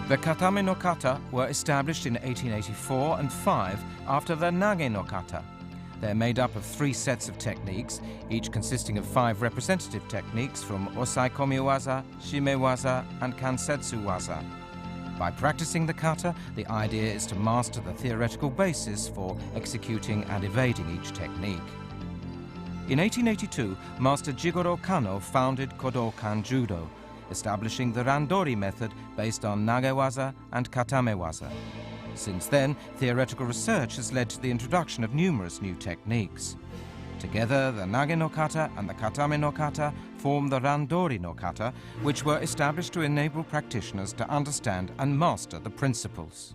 The Katame no kata were established in 1884 and 5 after the Nage no kata. They're made up of 3 sets of techniques, each consisting of 5 representative techniques from osai-komi waza, shime waza, and kansetsu waza. By practicing the kata, the idea is to master the theoretical basis for executing and evading each technique. In 1882, Master Jigoro Kano founded Kodokan Judo, establishing the randori method based on nage-waza and katame-waza. Since then, theoretical research has led to the introduction of numerous new techniques. Together, the nage no kata and the katame no kata form the randori no kata, which were established to enable practitioners to understand and master the principles.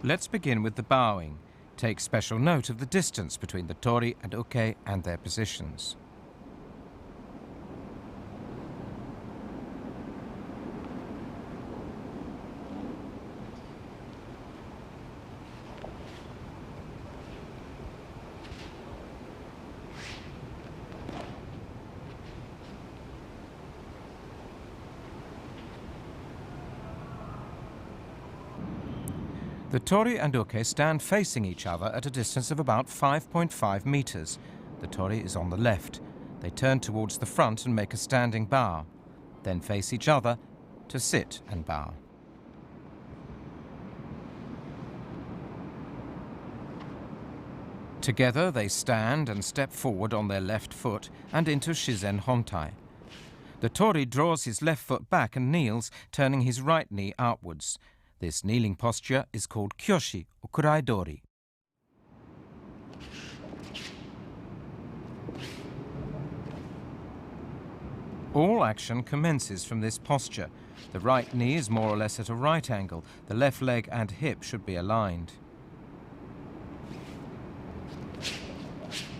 Let's begin with the bowing. Take special note of the distance between the tori and uke and their positions. The tori and uke stand facing each other at a distance of about 5.5 meters. The tori is on the left. They turn towards the front and make a standing bow, then face each other to sit and bow. Together they stand and step forward on their left foot and into shizen hontai. The tori draws his left foot back and kneels, turning his right knee outwards. This kneeling posture is called kyoshi or kurai-dori. All action commences from this posture. The right knee is more or less at a right angle. The left leg and hip should be aligned.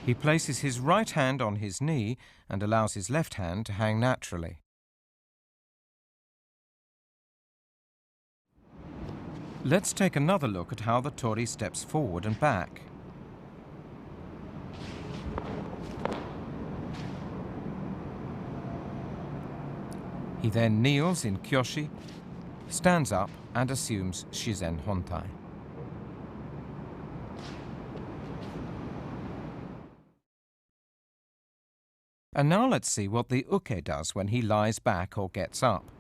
He places his right hand on his knee and allows his left hand to hang naturally. Let's take another look at how the tori steps forward and back. He then kneels in kyoshi, stands up and assumes shizen hontai. And now let's see what the uke does when he lies back or gets up.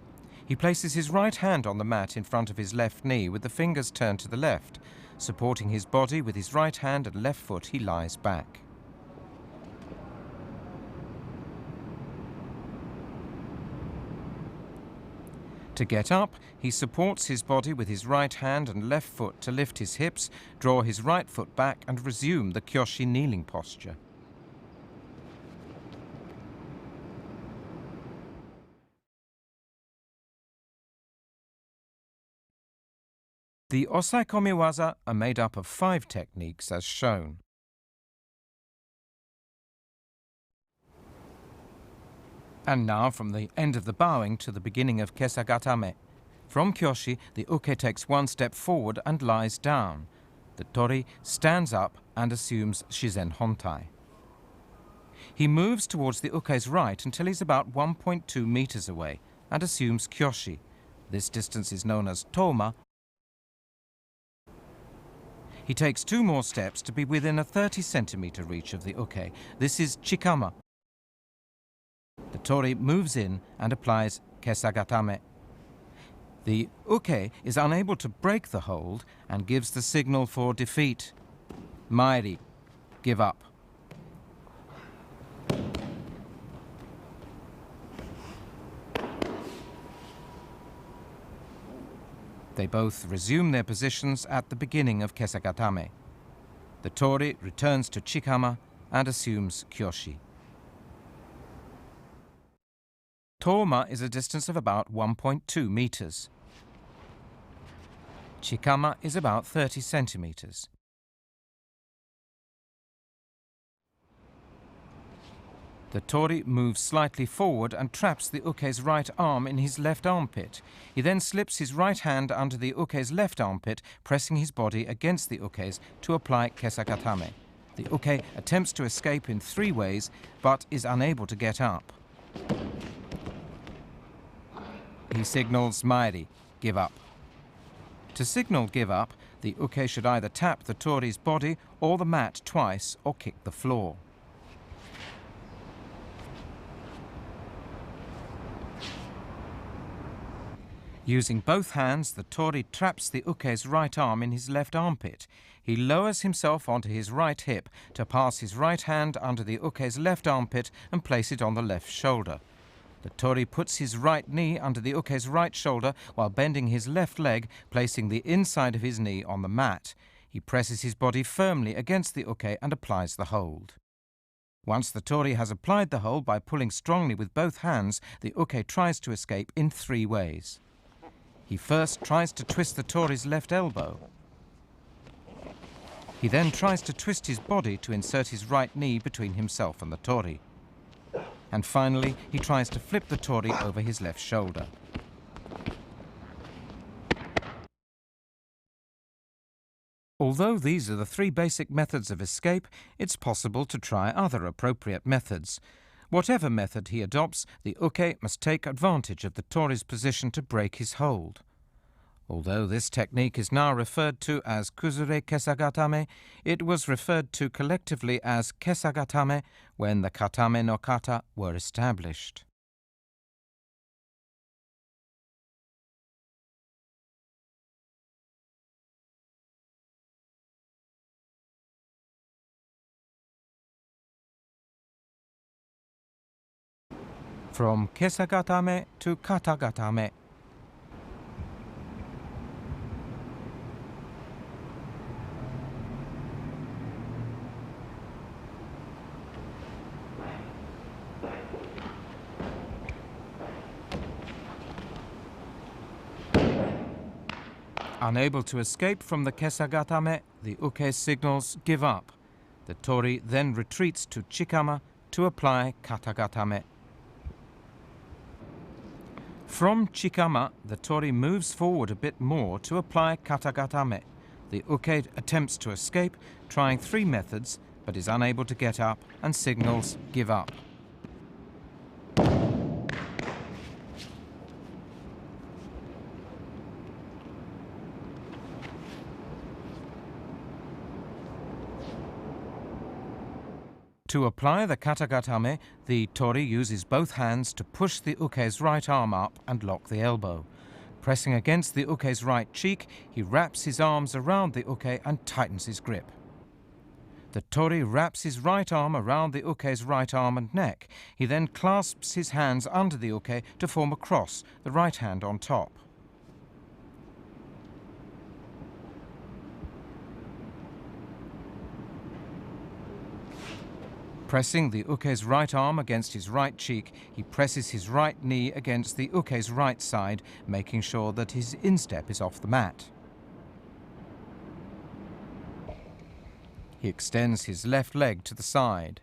He places his right hand on the mat in front of his left knee with the fingers turned to the left. Supporting his body with his right hand and left foot, he lies back. To get up, he supports his body with his right hand and left foot to lift his hips, draw his right foot back and resume the kyoshi kneeling posture. The osai-komi waza are made up of 5 techniques as shown. And now from the end of the bowing to the beginning of Kesa-gatame. From kyoshi, the uke takes 1 step forward and lies down. The tori stands up and assumes shizen hontai. He moves towards the uke's right until he's about 1.2 meters away and assumes kyoshi. This distance is known as toma. He takes 2 more steps to be within a 30-centimeter reach of the uke. This is chikama. The tori moves in and applies Kesa-gatame. The uke is unable to break the hold and gives the signal for defeat. Mairi, give up. They both resume their positions at the beginning of Kesa-gatame. The tori returns to chikama and assumes kyoshi. Toma is a distance of about 1.2 meters. Chikama is about 30 centimeters. The tori moves slightly forward and traps the uke's right arm in his left armpit. He then slips his right hand under the uke's left armpit, pressing his body against the uke's to apply Kesa-gatame. The uke attempts to escape in 3 ways, but is unable to get up. He signals Maeri, give up. To signal give up, the uke should either tap the tori's body or the mat twice or kick the floor. Using both hands, the tori traps the uke's right arm in his left armpit. He lowers himself onto his right hip to pass his right hand under the uke's left armpit and place it on the left shoulder. The tori puts his right knee under the uke's right shoulder while bending his left leg, placing the inside of his knee on the mat. He presses his body firmly against the uke and applies the hold. Once the tori has applied the hold by pulling strongly with both hands, the uke tries to escape in 3 ways. He first tries to twist the tori's left elbow. He then tries to twist his body to insert his right knee between himself and the tori. And finally, he tries to flip the tori over his left shoulder. Although these are the 3 basic methods of escape, it's possible to try other appropriate methods. Whatever method he adopts, the uke must take advantage of the tori's position to break his hold. Although this technique is now referred to as Kuzure-kami-shiho-gatame, it was referred to collectively as Kesa-gatame when the Katame no kata were established. From Kesa-gatame to Kata-gatame. Unable to escape from the Kesa-gatame, the uke signals give up. The tori then retreats to Chikama to apply Kata-gatame. From Chikama, the tori moves forward a bit more to apply Kata-gatame. The uke attempts to escape, trying 3 methods, but is unable to get up and signals give up. To apply the Kata-gatame, the tori uses both hands to push the uke's right arm up and lock the elbow. Pressing against the uke's right cheek, he wraps his arms around the uke and tightens his grip. The tori wraps his right arm around the uke's right arm and neck. He then clasps his hands under the uke to form a cross, the right hand on top. Pressing the uke's right arm against his right cheek, he presses his right knee against the uke's right side, making sure that his instep is off the mat. He extends his left leg to the side.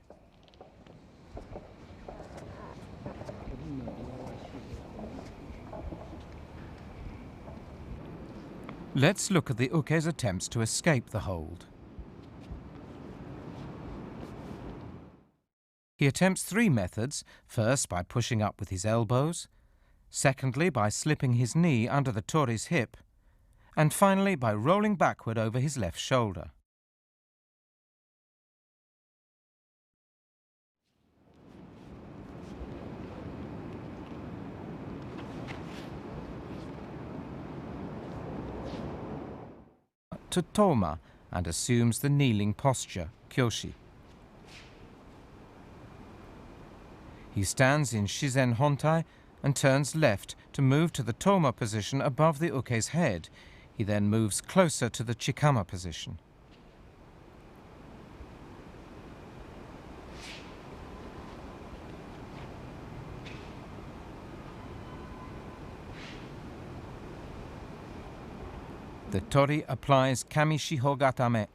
Let's look at the uke's attempts to escape the hold. He attempts 3 methods, first by pushing up with his elbows, secondly by slipping his knee under the tori's hip, and finally by rolling backward over his left shoulder. To toma and assumes the kneeling posture, kyoshi. He stands in shizen hontai and turns left to move to the toma position above the uke's head. He then moves closer to the chikama position. The tori applies kami-shiho-gatame.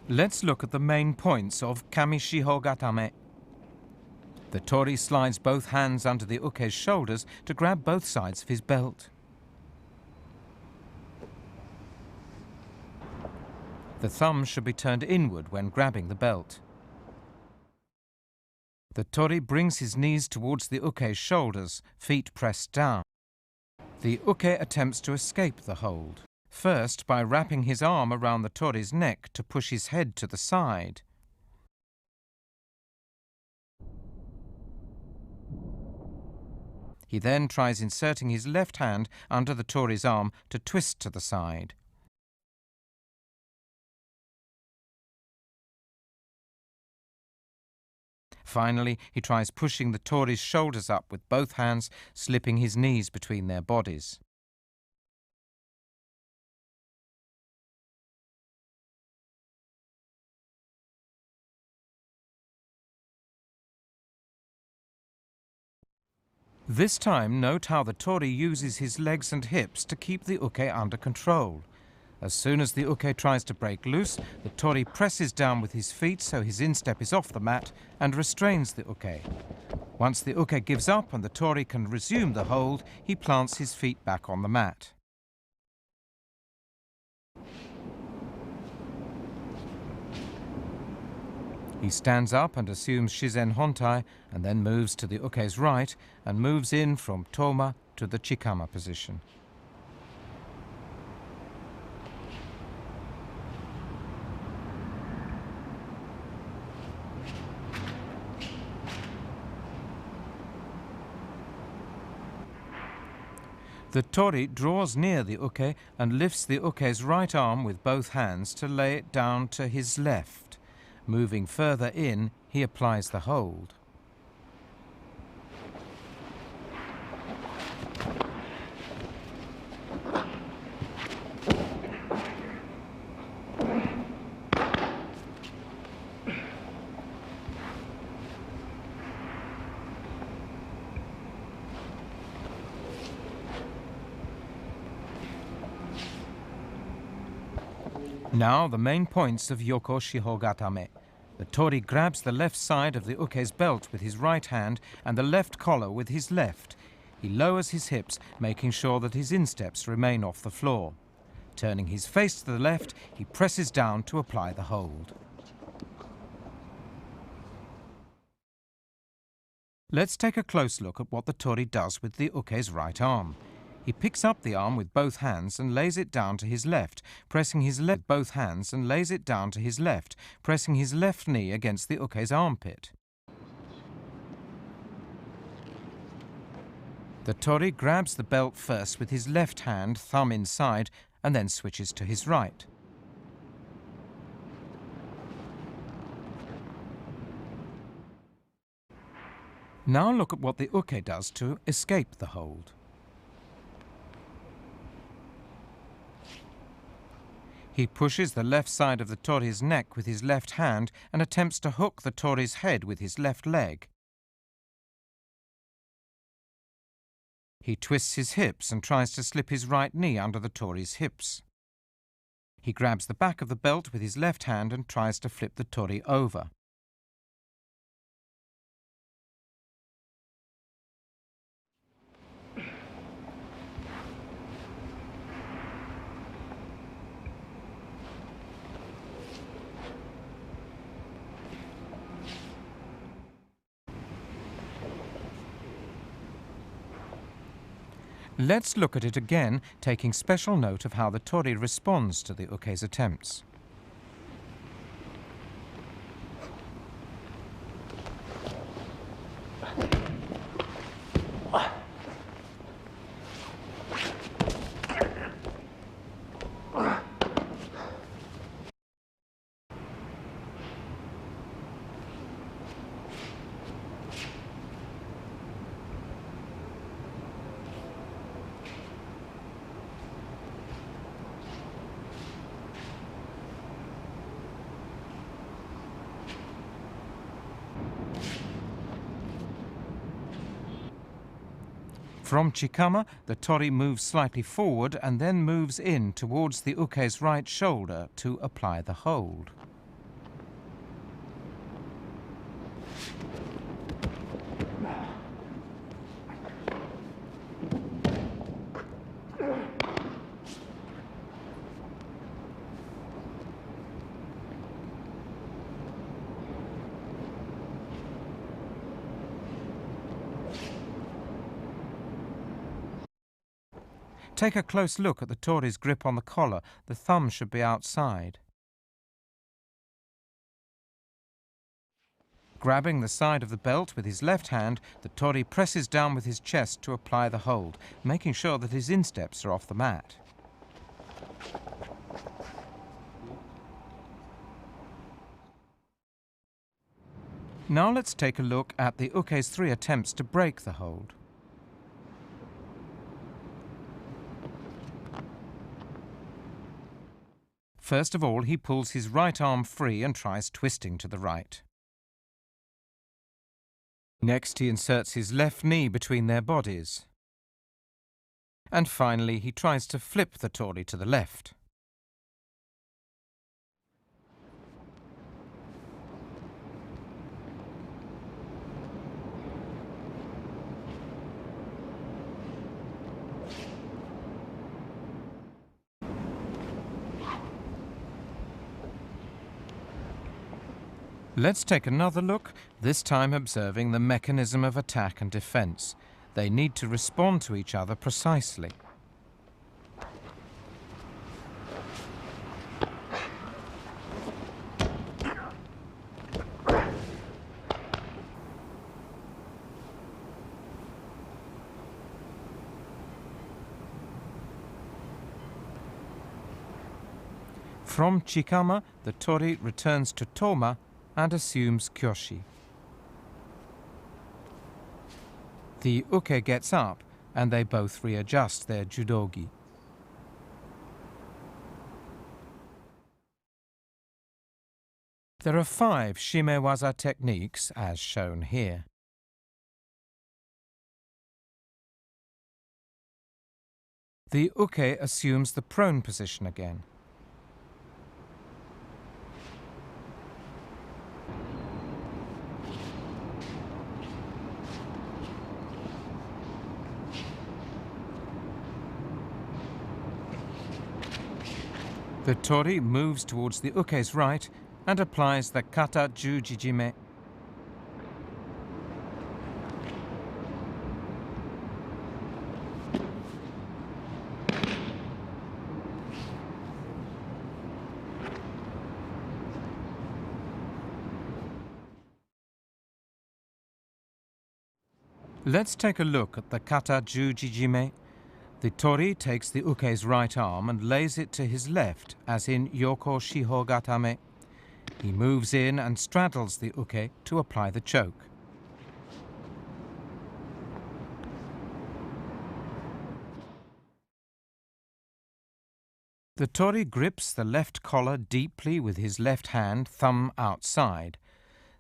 Let's look at the main points of Kami-shiho-gatame. The tori slides both hands under the uke's shoulders to grab both sides of his belt. The thumb should be turned inward when grabbing the belt. The tori brings his knees towards the uke's shoulders, feet pressed down. The uke attempts to escape the hold, first by wrapping his arm around the tori's neck to push his head to the side. He then tries inserting his left hand under the tori's arm to twist to the side. Finally, he tries pushing the tori's shoulders up with both hands, slipping his knees between their bodies. This time, note how the tori uses his legs and hips to keep the uke under control. As soon as the uke tries to break loose, the tori presses down with his feet so his instep is off the mat and restrains the uke. Once the uke gives up and the tori can resume the hold, he plants his feet back on the mat. He stands up and assumes Shizen Hontai, and then moves to the uke's right and moves in from Toma to the Chikama position. The tori draws near the uke and lifts the uke's right arm with both hands to lay it down to his left. Moving further in, he applies the hold. Now the main points of Yoko-shiho-gatame. The tori grabs the left side of the uke's belt with his right hand and the left collar with his left. He lowers his hips, making sure that his insteps remain off the floor. Turning his face to the left, he presses down to apply the hold. Let's take a close look at what the tori does with the uke's right arm. He picks up the arm with both hands and lays it down to his left, pressing his left both hands and lays it down to his left, pressing his left knee against the uke's armpit. The tori grabs the belt first with his left hand, thumb inside, and then switches to his right. Now look at what the uke does to escape the hold. He pushes the left side of the tori's neck with his left hand and attempts to hook the tori's head with his left leg. He twists his hips and tries to slip his right knee under the tori's hips. He grabs the back of the belt with his left hand and tries to flip the tori over. Let's look at it again, taking special note of how the tori responds to the uke's attempts. From Chikama, the tori moves slightly forward and then moves in towards the uke's right shoulder to apply the hold. Take a close look at the tori's grip on the collar. The thumb should be outside. Grabbing the side of the belt with his left hand, the tori presses down with his chest to apply the hold, making sure that his insteps are off the mat. Now let's take a look at the uke's 3 attempts to break the hold. First of all, he pulls his right arm free and tries twisting to the right. Next, he inserts his left knee between their bodies. And finally, he tries to flip the tori to the left. Let's take another look, this time observing the mechanism of attack and defense. They need to respond to each other precisely. From chikama, the tori returns to toma and assumes kyoshi. The uke gets up and they both readjust their judogi. There are 5 shimewaza techniques as shown here. The uke assumes the prone position again. The tori moves towards the uke's right and applies the Kata-juji-jime. Let's take a look at the Kata-juji-jime. The tori takes the uke's right arm and lays it to his left, as in Yoko-shiho-gatame. He moves in and straddles the uke to apply the choke. The tori grips the left collar deeply with his left hand, thumb outside.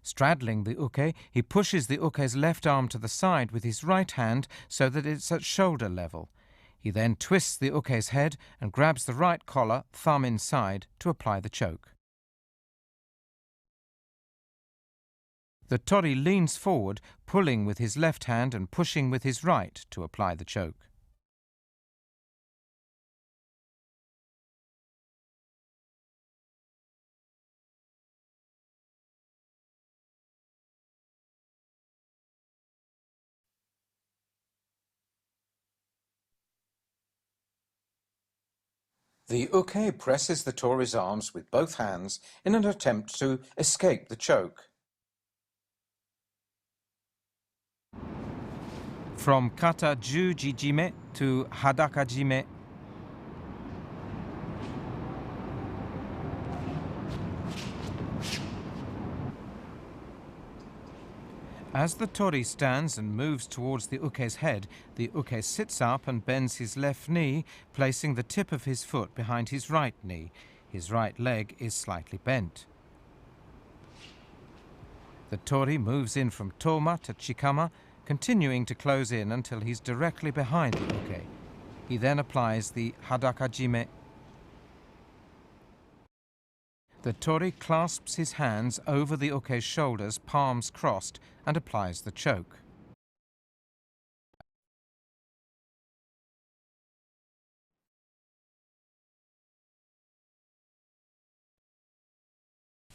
Straddling the uke, he pushes the uke's left arm to the side with his right hand so that it's at shoulder level. He then twists the uke's head and grabs the right collar, thumb inside, to apply the choke. The tori leans forward, pulling with his left hand and pushing with his right to apply the choke. The uke presses the tori's arms with both hands in an attempt to escape the choke. From Kata-juji-jime to Hadaka-jime. As the tori stands and moves towards the uke's head, the uke sits up and bends his left knee, placing the tip of his foot behind his right knee. His right leg is slightly bent. The tori moves in from toma to chikama, continuing to close in until he's directly behind the uke. He then applies the Hadaka-jime. The tori clasps his hands over the uke's shoulders, palms crossed, and applies the choke.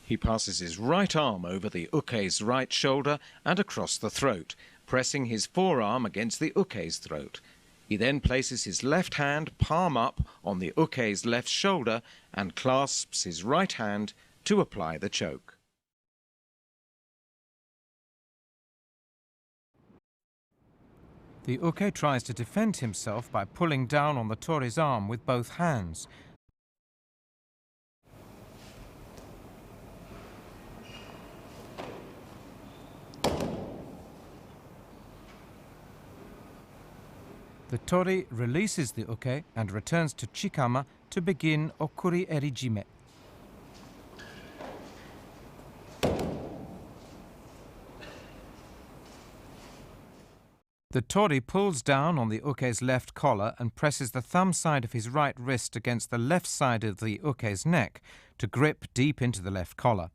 He passes his right arm over the uke's right shoulder and across the throat, pressing his forearm against the uke's throat. He then places his left hand, palm up, on the uke's left shoulder and clasps his right hand to apply the choke. The uke tries to defend himself by pulling down on the tori's arm with both hands. The tori releases the uke and returns to Chikama to begin Okuri-eri-jime. The tori pulls down on the uke's left collar and presses the thumb side of his right wrist against the left side of the uke's neck to grip deep into the left collar.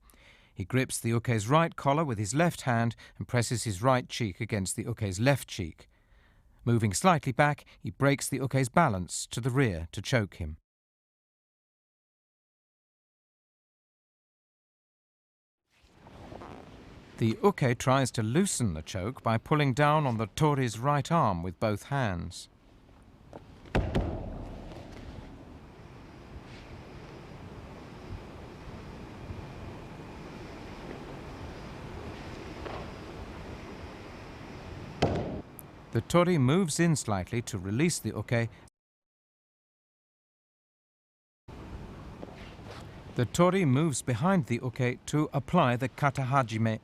He grips the uke's right collar with his left hand and presses his right cheek against the uke's left cheek. Moving slightly back, he breaks the uke's balance to the rear to choke him. The uke tries to loosen the choke by pulling down on the tori's right arm with both hands. The tori moves in slightly to release the uke. The tori moves behind the uke to apply the Kataha-jime.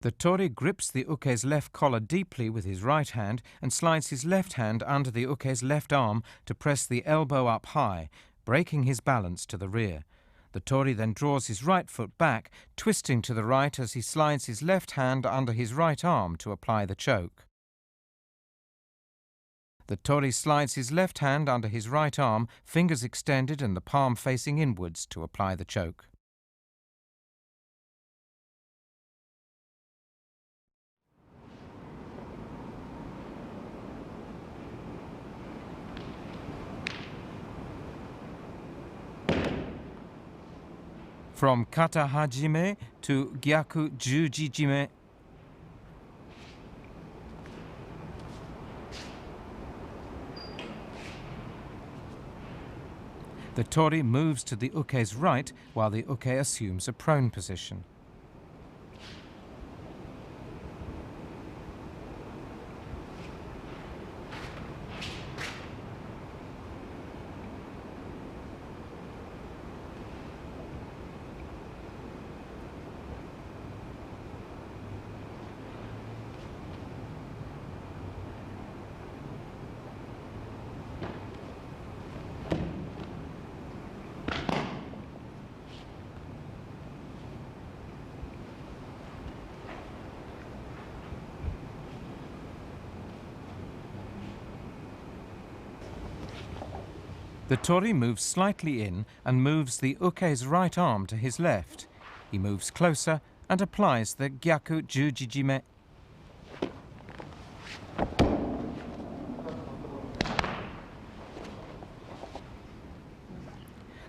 The tori grips the uke's left collar deeply with his right hand and slides his left hand under the uke's left arm to press the elbow up high, breaking his balance to the rear. The tori then draws his right foot back, twisting to the right as he slides his left hand under his right arm to apply the choke. The tori slides his left hand under his right arm, fingers extended and the palm facing inwards to apply the choke. From Kataha-jime to Gyaku-juji-jime. The tori moves to the uke's right while the uke assumes a prone position. The tori moves slightly in and moves the uke's right arm to his left. He moves closer and applies the Gyaku-juji-jime.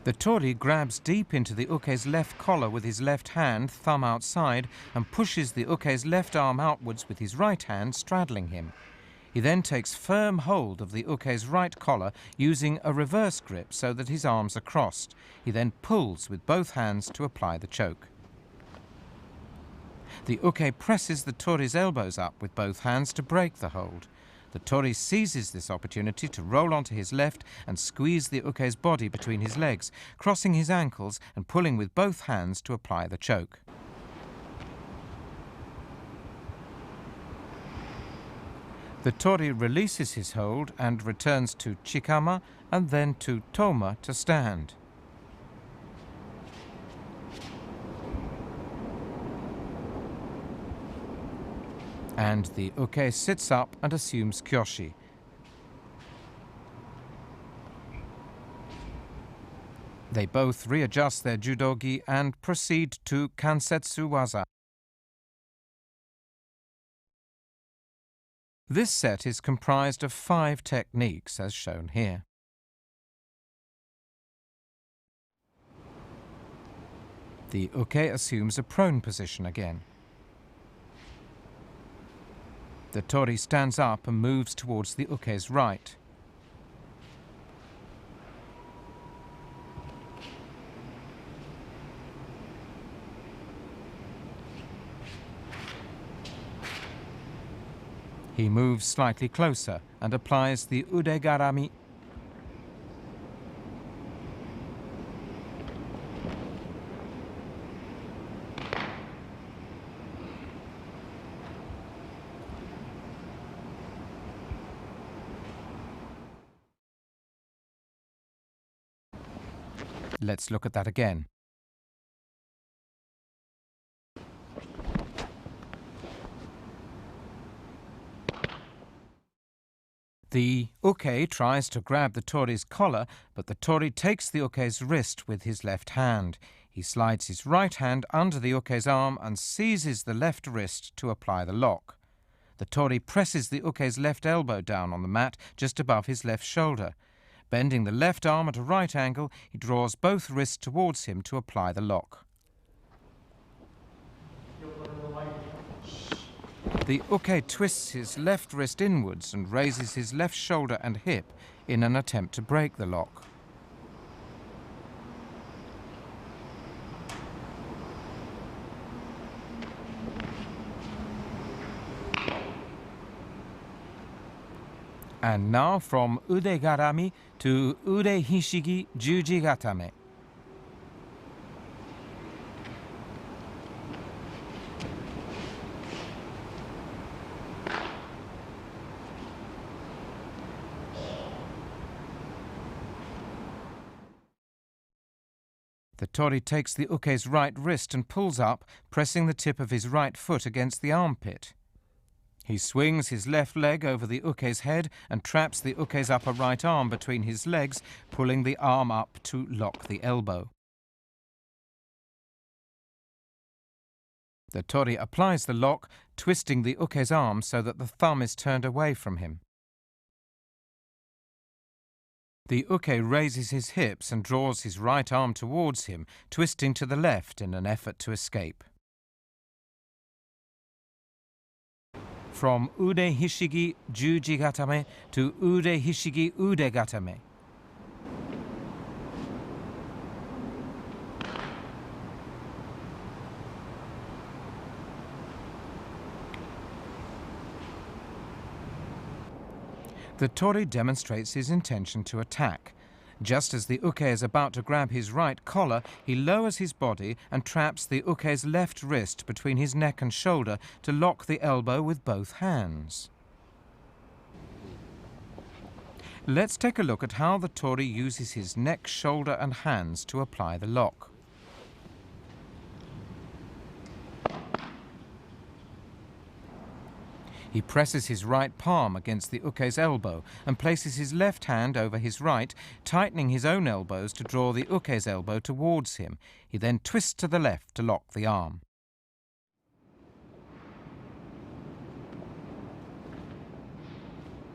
The tori grabs deep into the uke's left collar with his left hand, thumb outside, and pushes the uke's left arm outwards with his right hand, straddling him. He then takes firm hold of the uke's right collar using a reverse grip so that his arms are crossed. He then pulls with both hands to apply the choke. The uke presses the tori's elbows up with both hands to break the hold. The tori seizes this opportunity to roll onto his left and squeeze the uke's body between his legs, crossing his ankles and pulling with both hands to apply the choke. The tori releases his hold and returns to Chikama and then to Toma to stand. And the uke sits up and assumes kyoshi. They both readjust their judogi and proceed to kansetsu waza. This set is comprised of 5 techniques, as shown here. The uke assumes a prone position again. The tori stands up and moves towards the uke's right. He moves slightly closer and applies the Ude-garami. Let's look at that again. The uke tries to grab the tori's collar, but the tori takes the uke's wrist with his left hand. He slides his right hand under the uke's arm and seizes the left wrist to apply the lock. The tori presses the uke's left elbow down on the mat just above his left shoulder. Bending the left arm at a right angle, he draws both wrists towards him to apply the lock. The uke twists his left wrist inwards and raises his left shoulder and hip in an attempt to break the lock. And now from Ude-garami to Ude-hishigi-juji-gatame. The tori takes the uke's right wrist and pulls up, pressing the tip of his right foot against the armpit. He swings his left leg over the uke's head and traps the uke's upper right arm between his legs, pulling the arm up to lock the elbow. The tori applies the lock, twisting the uke's arm so that the thumb is turned away from him. The uke raises his hips and draws his right arm towards him, twisting to the left in an effort to escape. From Ude-hishigi-juji-gatame to Ude-hishigi-ude-gatame. The tori demonstrates his intention to attack. Just as the uke is about to grab his right collar, he lowers his body and traps the uke's left wrist between his neck and shoulder to lock the elbow with both hands. Let's take a look at how the tori uses his neck, shoulder and hands to apply the lock. He presses his right palm against the uke's elbow and places his left hand over his right, tightening his own elbows to draw the uke's elbow towards him. He then twists to the left to lock the arm.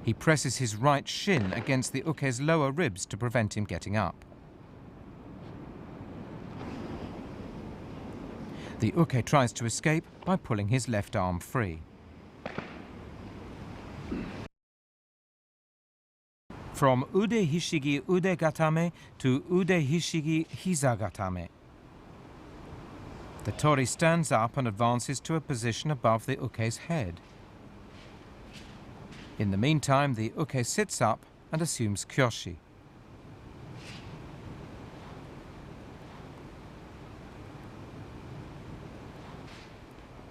He presses his right shin against the uke's lower ribs to prevent him getting up. The uke tries to escape by pulling his left arm free. From Ude-hishigi-ude-gatame to Ude-hishigi-hiza-gatame. The tori stands up and advances to a position above the uke's head. In the meantime, the uke sits up and assumes kyoshi.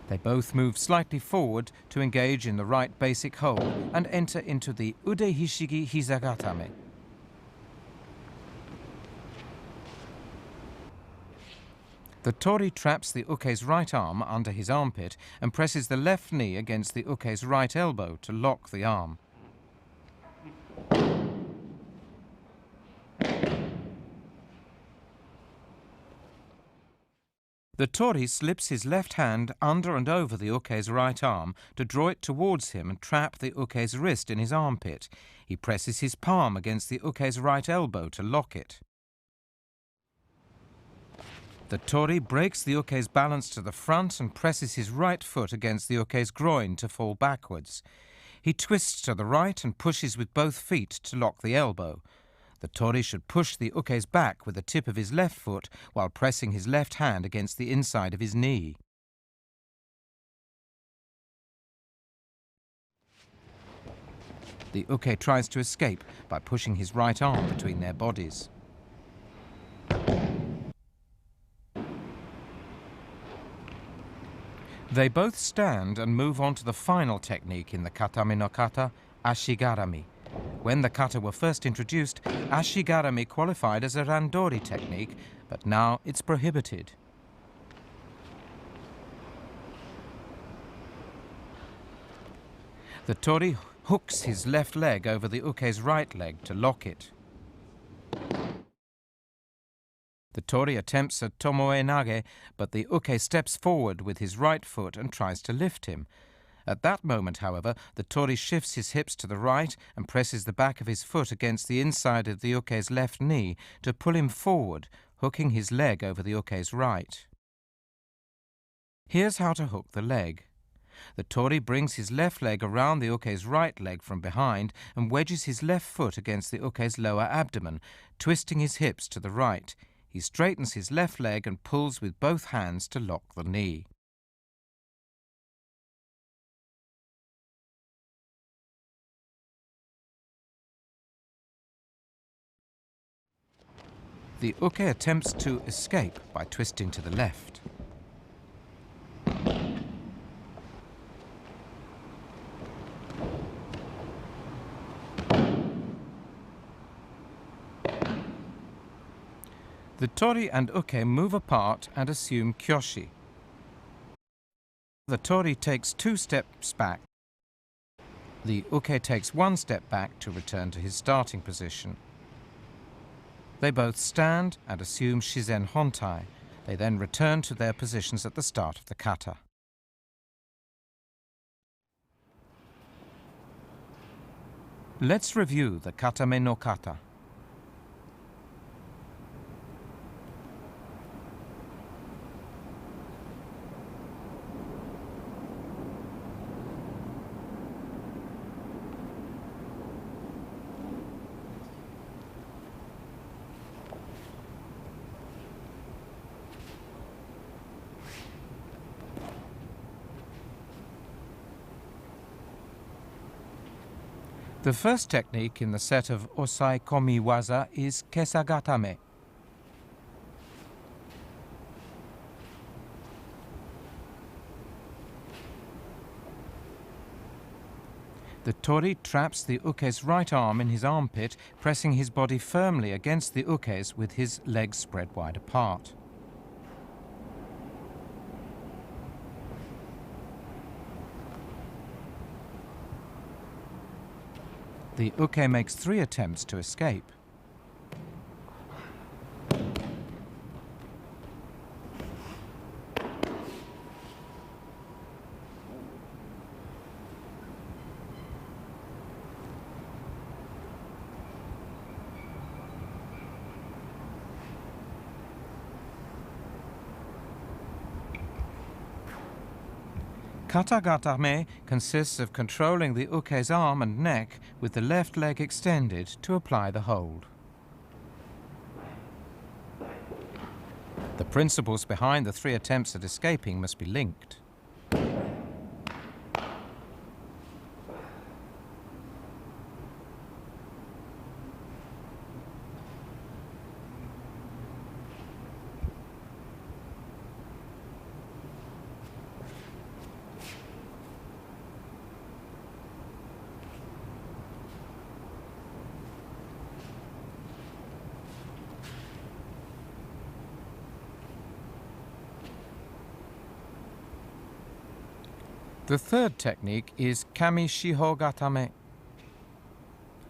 They both move slightly forward to engage in the right basic hold and enter into the Ude-hishigi-hiza-gatame. The tori traps the uke's right arm under his armpit and presses the left knee against the uke's right elbow to lock the arm. The tori slips his left hand under and over the uke's right arm to draw it towards him and trap the uke's wrist in his armpit. He presses his palm against the uke's right elbow to lock it. The tori breaks the uke's balance to the front and presses his right foot against the uke's groin to fall backwards. He twists to the right and pushes with both feet to lock the elbow. The tori should push the uke's back with the tip of his left foot while pressing his left hand against the inside of his knee. The uke tries to escape by pushing his right arm between their bodies. They both stand and move on to the final technique in the Katame no kata, Ashi-garami. When the kata were first introduced, Ashi-garami qualified as a randori technique, but now it's prohibited. The tori hooks his left leg over the uke's right leg to lock it. The tori attempts a tomoe nage, but the uke steps forward with his right foot and tries to lift him. At that moment, however, the tori shifts his hips to the right and presses the back of his foot against the inside of the uke's left knee to pull him forward, hooking his leg over the uke's right. Here's how to hook the leg. The tori brings his left leg around the uke's right leg from behind and wedges his left foot against the uke's lower abdomen, twisting his hips to the right. He straightens his left leg and pulls with both hands to lock the knee. The uke attempts to escape by twisting to the left. The tori and uke move apart and assume kyoshi. The tori takes 2 steps back. The uke takes 1 step back to return to his starting position. They both stand and assume shizen hontai. They then return to their positions at the start of the kata. Let's review the Katame no kata. The first technique in the set of osai-komi waza is Kesa-gatame. The tori traps the uke's right arm in his armpit, pressing his body firmly against the uke's with his legs spread wide apart. The uke makes 3 attempts to escape. Kata-gatame consists of controlling the uke's arm and neck with the left leg extended to apply the hold. The principles behind the 3 attempts at escaping must be linked. The third technique is Kami-shiho-gatame.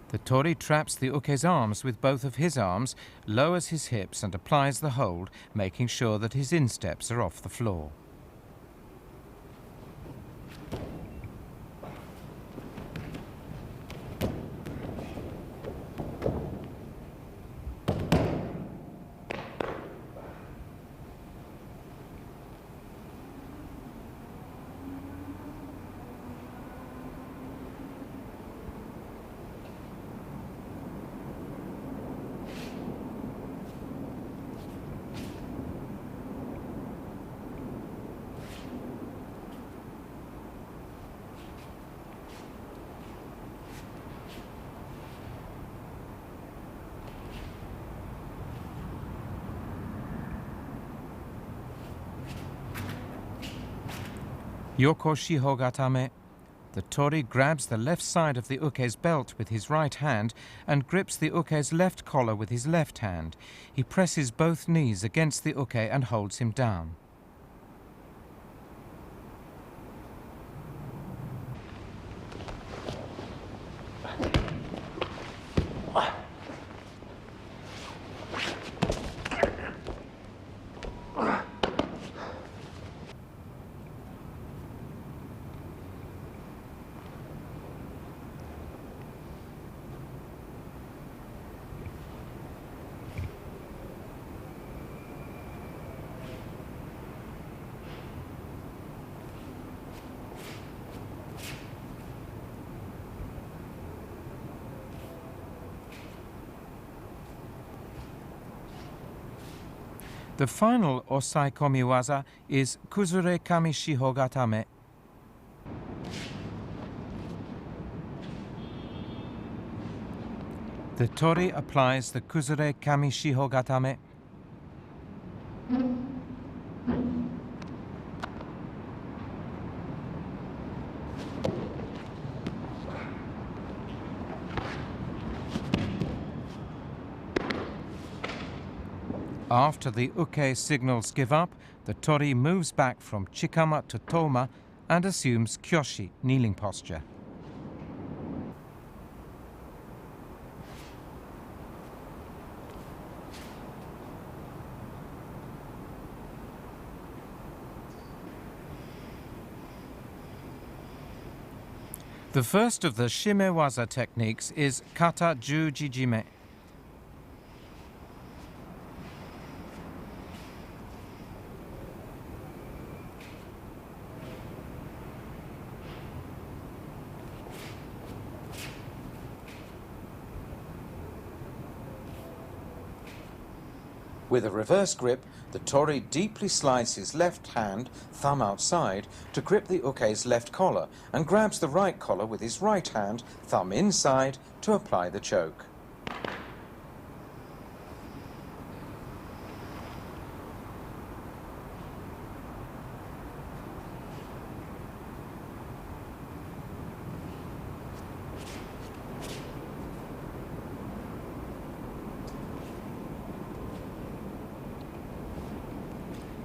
The tori traps the uke's arms with both of his arms, lowers his hips and applies the hold, making sure that his insteps are off the floor. Yoko-shiho-gatame. The tori grabs the left side of the uke's belt with his right hand and grips the uke's left collar with his left hand. He presses both knees against the uke and holds him down. The final osai-komi waza is Kuzure-kami-shiho-gatame. The tori applies the Kuzure-kami-shiho-gatame. After the uke signals give up, the tori moves back from chikama to toma and assumes kyoshi, kneeling posture. The first of the shimewaza techniques is Kata-juji-jime. With a reverse grip, the tori deeply slides his left hand, thumb outside, to grip the uke's left collar and grabs the right collar with his right hand, thumb inside, to apply the choke.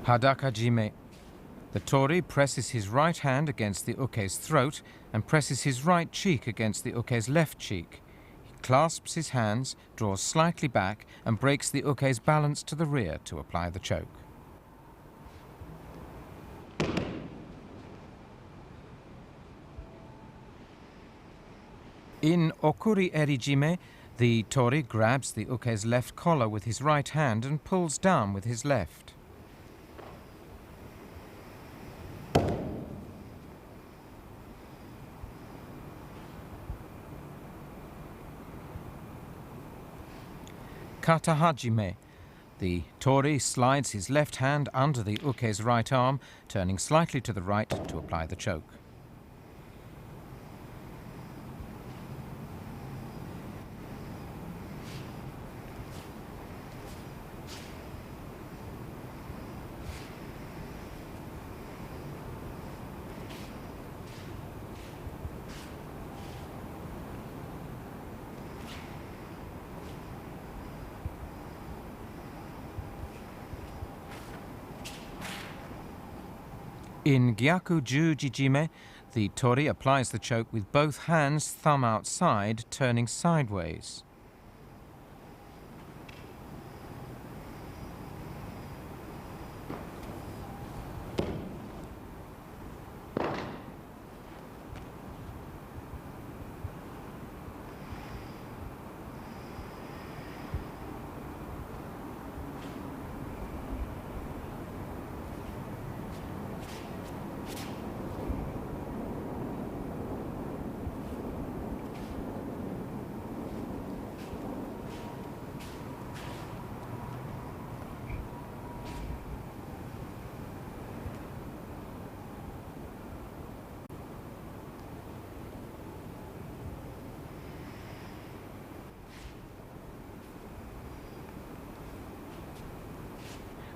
Hadaka-jime. The tori presses his right hand against the uke's throat and presses his right cheek against the uke's left cheek. He clasps his hands, draws slightly back and breaks the uke's balance to the rear to apply the choke. In Okuri-eri-jime, the tori grabs the uke's left collar with his right hand and pulls down with his left. Kataha-jime. The tori slides his left hand under the uke's right arm, turning slightly to the right to apply the choke. In Gyaku-juji-jime, The tori applies the choke with both hands, thumb outside, turning sideways.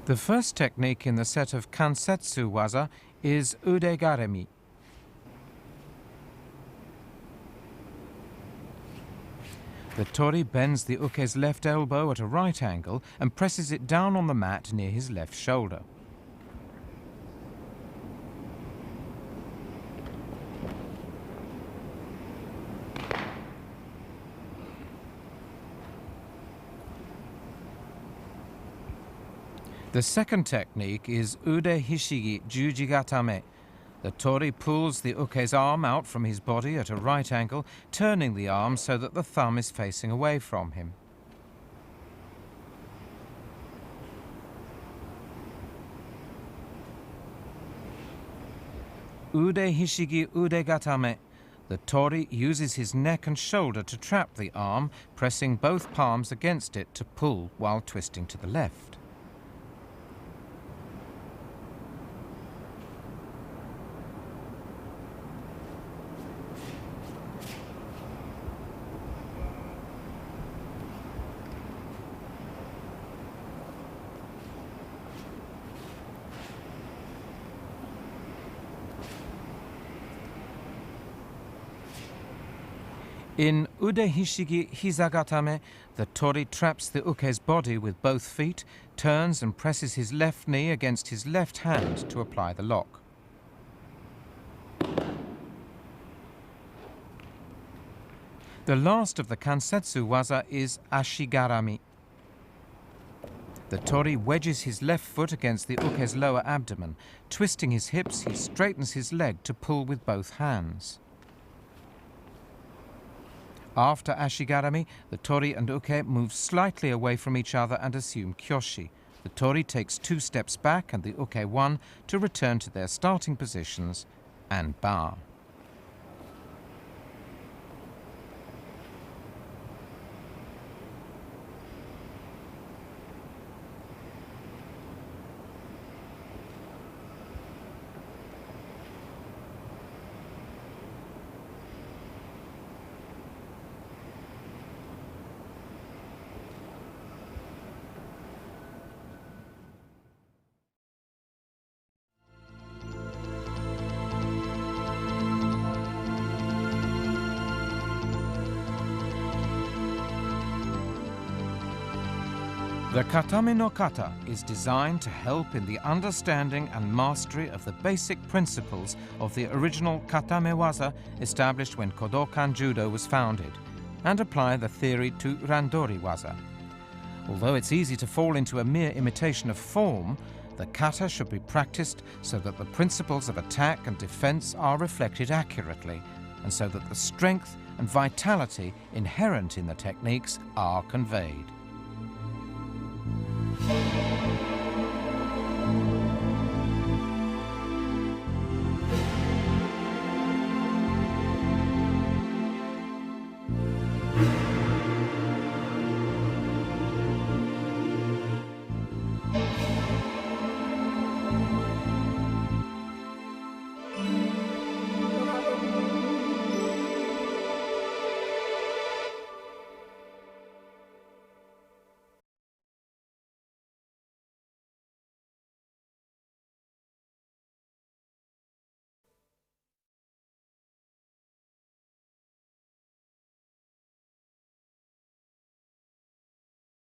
The first technique in the set of kansetsu waza is Ude-garami. The tori bends the uke's left elbow at a right angle and presses it down on the mat near his left shoulder. The second technique is Ude-hishigi-juji-gatame. The tori pulls the uke's arm out from his body at a right angle, turning the arm so that the thumb is facing away from him. Ude-hishigi-ude-gatame. The tori uses his neck and shoulder to trap the arm, pressing both palms against it to pull while twisting to the left. In Ude-hishigi-hiza-gatame, the tori traps the uke's body with both feet, turns and presses his left knee against his left hand to apply the lock. The last of the kansetsu waza is Ashi-garami. The tori wedges his left foot against the uke's lower abdomen. Twisting his hips, he straightens his leg to pull with both hands. After Ashi-garami, the tori and uke move slightly away from each other and assume kyoshi. The tori takes 2 steps back and the uke 1 to return to their starting positions and bow. The Katame no Kata is designed to help in the understanding and mastery of the basic principles of the original Katame waza established when Kodokan Judo was founded, and apply the theory to Randori waza. Although it's easy to fall into a mere imitation of form, the kata should be practiced so that the principles of attack and defense are reflected accurately, and so that the strength and vitality inherent in the techniques are conveyed.